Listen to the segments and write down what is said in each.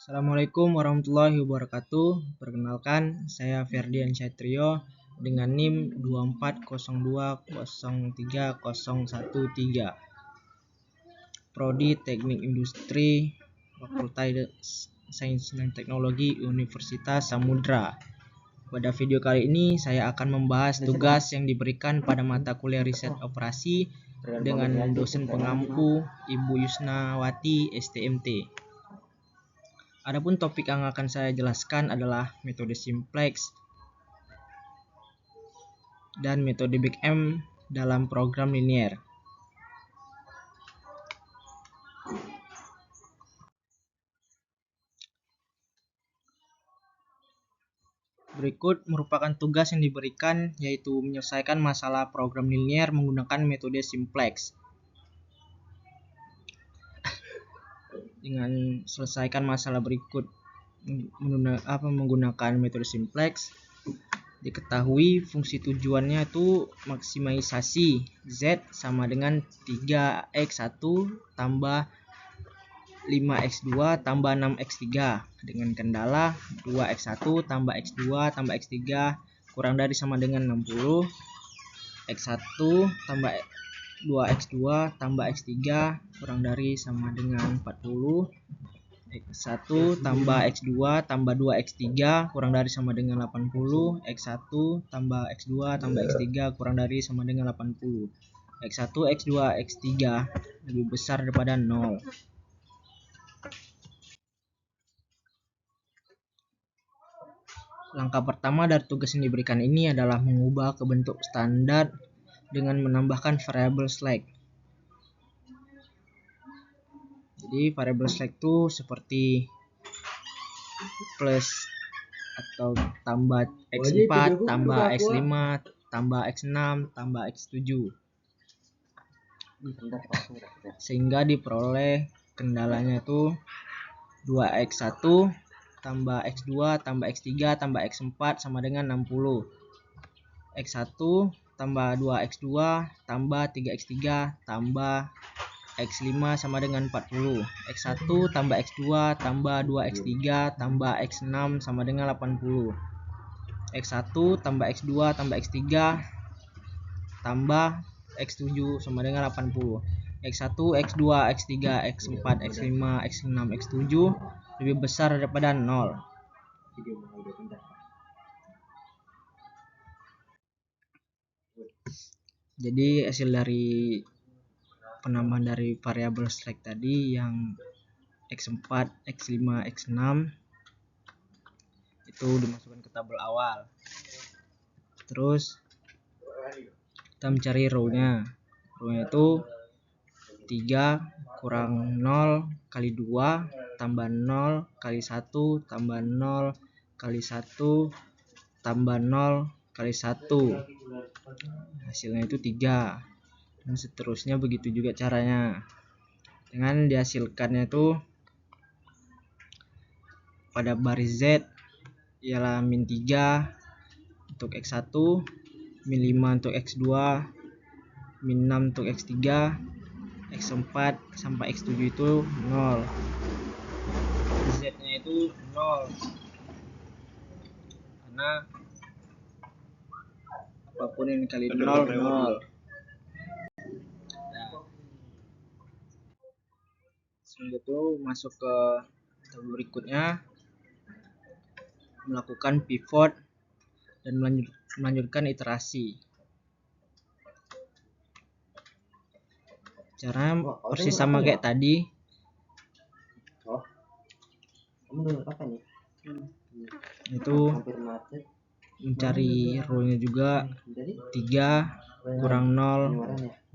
Assalamualaikum warahmatullahi wabarakatuh. Perkenalkan, saya Ferdian Satrio dengan NIM 2402030113. Prodi Teknik Industri, Fakultas Sains dan Teknologi Universitas Samudra. Pada video kali ini saya akan membahas tugas yang diberikan pada mata kuliah riset operasi dengan dosen pengampu Ibu Yusnawati STMT. Adapun topik yang akan saya jelaskan adalah metode simplex dan metode Big M dalam program linier. Berikut merupakan tugas yang diberikan, yaitu menyelesaikan masalah program linier menggunakan metode simplex. Dengan selesaikan masalah berikut menggunakan metode simplex, diketahui fungsi tujuannya itu maksimisasi Z sama dengan 3x1 tambah 5x2 tambah 6x3 dengan kendala 2x1 tambah x2 tambah x3 kurang dari sama dengan 60, x1 tambah 2x2 tambah x3 kurang dari sama dengan 40, x1 tambah x2 tambah 2x3 kurang dari sama dengan 80, x1 tambah x2 tambah x3 kurang dari sama dengan 80, x1 x2 x3 lebih besar daripada 0. Langkah pertama dari tugas yang diberikan ini adalah mengubah ke bentuk standar dengan menambahkan variabel slack. Jadi variabel slack itu seperti plus atau tambah x4 tambah x5 tambah x6 tambah x7 sehingga diperoleh kendalanya itu 2x1 tambah x2 tambah x3 tambah x4 sama dengan 60, x1 tambah 2x2 tambah 3x3 tambah x5 sama dengan 40, x1 tambah x2 tambah 2x3 tambah x6 sama dengan 80, x1 tambah x2 tambah x3 tambah x7 sama dengan 80, x1 x2 x3 x4 x5 x6 x7 lebih besar daripada 0. Jadi hasil dari penambahan dari variabel slack tadi yang x4, x5, x6 itu dimasukkan ke tabel awal. Terus kita mencari row-nya. Row-nya itu 3 kurang 0 kali 2 tambah 0 kali 1 tambah 0 kali 1 tambah 0 kali 1. Hasilnya itu 3. Dan seterusnya begitu juga caranya. Dengan dihasilkannya itu pada baris Z ialah min 3 untuk x1, min 5 untuk x2, min 6 untuk x3, x4 sampai x7 itu 0. Z nya itu 0 karena apapun yang dikali 0 0. Selanjutnya itu masuk ke tabel berikutnya, melakukan pivot dan melanjutkan iterasi. Caranya persis sama kayak tadi. Itu mencari row-nya juga 3 kurang 0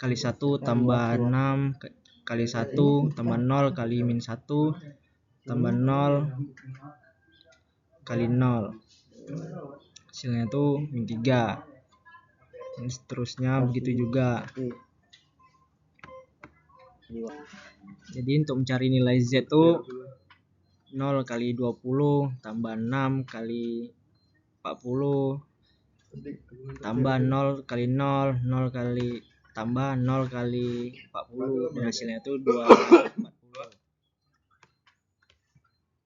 kali 1 tambah 6 kali 1 tambah 0 kali min 1 tambah 0 kali 0. Hasilnya itu min 3. Dan seterusnya begitu juga. Jadi untuk mencari nilai Z itu 0 kali 20 tambah 6 kali 40 tambah 0 kali 0 0 kali tambah 0 kali 40 dan hasilnya itu 240.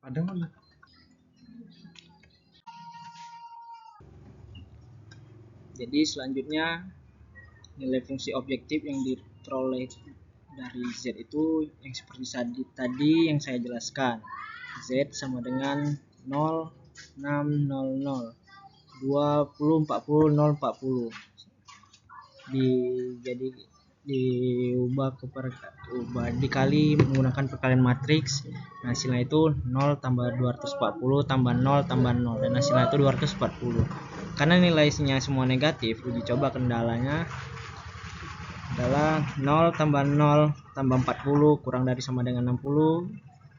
Ada mana? Jadi selanjutnya nilai fungsi objektif yang diperoleh dari Z itu yang seperti tadi yang saya jelaskan. Z sama dengan 0, 6, 0, 0, 20, 40, 0, 40. Jadi dikali menggunakan perkalian matriks. Nah, hasilnya itu 0 tambah 240 tambah 0 tambah 0, dan hasilnya itu 240. Karena nilainya semua negatif, uji coba kendalanya adalah 0 tambah 0 tambah 40 kurang dari sama dengan 60,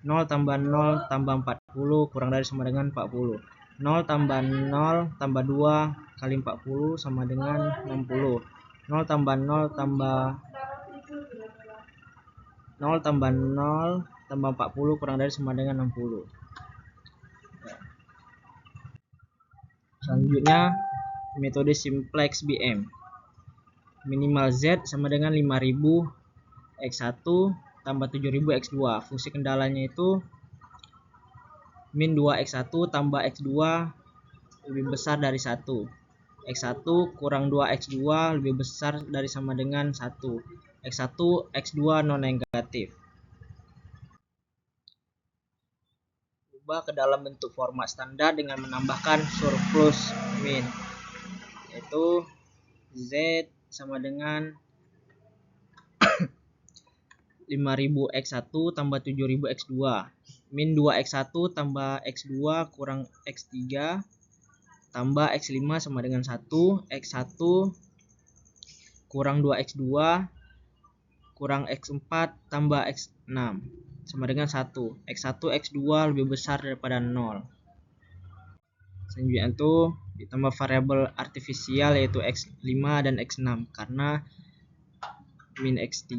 0 tambah 0 tambah 40 kurang dari sama dengan 40, 0 tambah 0 tambah 2 kali 40 sama dengan 60, 0 tambah 0 tambah 0 tambah 0 tambah 40 kurang dari sama dengan 60. Selanjutnya metode simplex BM. Minimal Z sama dengan 5000 X1 tambah 7000 X2. Fungsi kendalanya itu min 2 X1 tambah X2 lebih besar dari 1. X1 kurang 2 X2 lebih besar dari sama dengan 1. X1 X2 non negatif. Ubah ke dalam bentuk format standar dengan menambahkan surplus min, yaitu Z sama dengan 5000 X1 tambah 7000 X2 min 2 X1 tambah X2 kurang X3 tambah X5 sama dengan 1. X1 kurang 2 X2 kurang X4 tambah X6 sama dengan 1. X1 X2 lebih besar daripada 0. Selanjutnya itu ditambah variabel artifisial yaitu X5 dan X6, karena min X3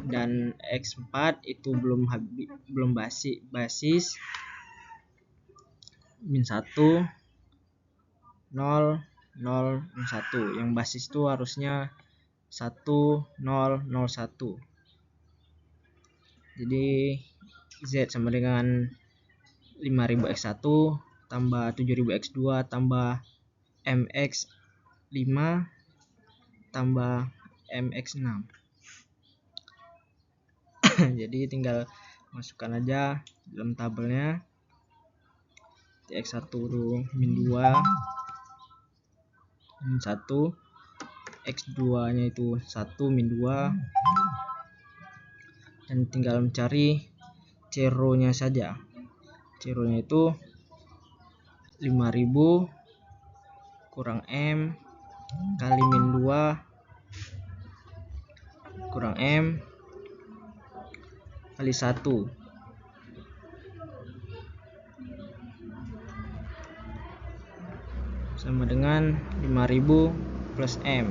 dan X4 itu belum basis. Min 1 0 0 1. Yang basis itu harusnya 1 0 0 1. Jadi Z sama dengan 5000 X1 tambah 7000 X2 tambah MX5 tambah MX6. Jadi tinggal masukkan aja dalam tabelnya. X1 min 2 min 1, X2 nya itu 1 min 2, dan tinggal mencari C-row nya saja. C-row nya itu 5000 kurang M kali min 2 kurang M kali 1 sama dengan 5000 plus M.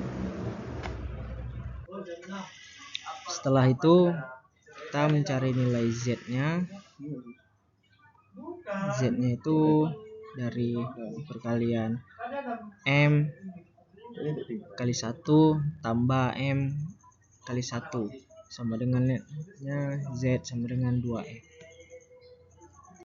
Setelah itu kita mencari nilai Z-nya. Z-nya itu dari perkalian M kali 1 tambah M kali 1 sama dengan Z sama dengan 2M.